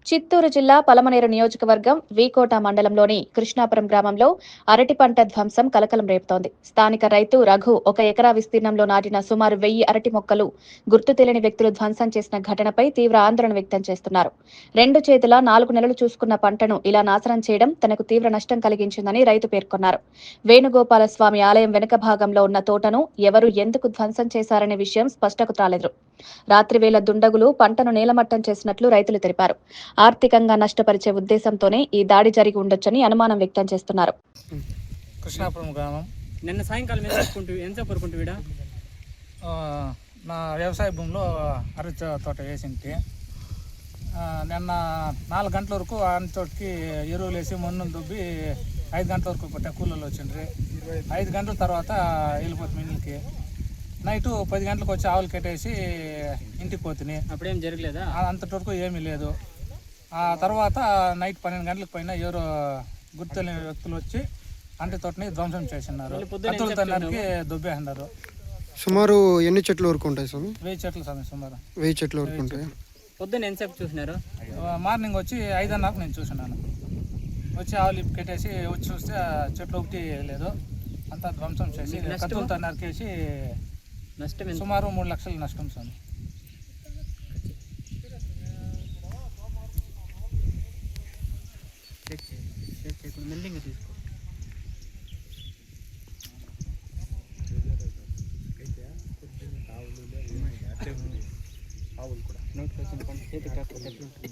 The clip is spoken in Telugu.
చిత్తూరు జిల్లా పలమనేరు నియోజకవర్గం వీకోట మండలంలోని కృష్ణాపురం గ్రామంలో అరటి పంట ధ్వంసం కలకలం రేపుతోంది. స్థానిక రైతు రఘు 1 ఎకరా విస్తీర్ణంలో నాటిన సుమారు 1000 అరటి మొక్కలు గుర్తు తెలియని వ్యక్తులు ధ్వంసం చేసిన ఘటనపై తీవ్ర ఆందోళన వ్యక్తం చేస్తున్నారు. 2 చేతుల 4 నెలలు చూసుకున్న పంటను ఇలా నాశనం చేయడం తనకు తీవ్ర నష్టం కలిగించిందని రైతు పేర్కొన్నారు. వేణుగోపాల స్వామి ఆలయం వెనుక భాగంలో ఉన్న తోటను ఎవరు ఎందుకు ధ్వంసం చేశారనే విషయం స్పష్టకు రాలేదు. రాత్రివేళ దుండగులు పంటను నేలమట్టం చేసినట్లు రైతులు తెలిపారు. ఆర్థికంగా నష్టపరిచే ఉద్దేశంతోనే ఈ దాడి జరిగి ఉండొచ్చని అనుమానం వ్యక్తం చేస్తున్నారు. కృష్ణాపురం గ్రామం నిన్న సాయంకాలం ఎంత పరుకుంటు నా వ్యవసాయ భూమిలో అరటి తోట వేసింటి. నిన్న 4 గంటల వరకు అరటి తోటకి ఎరువులు వేసి మొన్ను దుబ్బి 5 గంటల వరకు పట్టే కూలీలు వచ్చిండ్రి. 5 గంటల తర్వాత వెళ్ళిపోతుంది ఇంటికి. నైటు 10 గంటలకు వచ్చి ఆవులు కట్టేసి ఇంటికి పోతుంది. అప్పుడేం జరగలేదా? అంతటి వరకు ఏమీ లేదు. ఆ తర్వాత నైట్ 12 గంటలకు పైన ఎవరో గుర్తులేని వ్యక్తులు వచ్చి అరటి తోటని ధ్వంసం చేసినారు. కత్తుల తన్నానికి దొబ్బేసినారు. సుమారు ఎన్ని చెట్లు వరకు ఉంటాయి స్వామి? 1000 చెట్లు స్వామి. సుమారు 1000 చెట్ల వరకు ఉంటాయి. పొద్దున్న ఎంతసేపు చూసినారు? మార్నింగ్ వచ్చి 5:30కు నేను చూసినాను. వచ్చి ఆవులు కట్టేసి వచ్చి చూస్తే చెట్లు ఒకటి లేదు, అంతా ధ్వంసం చేసి కత్తులతో నరికేసి సుమారు 3 లక్షల నష్టం స్వామి. తీసుకో ఆవులు కూడా నోట్లో వచ్చిన పంట చేతి కాకపోతే ఎట్లుంటుంది?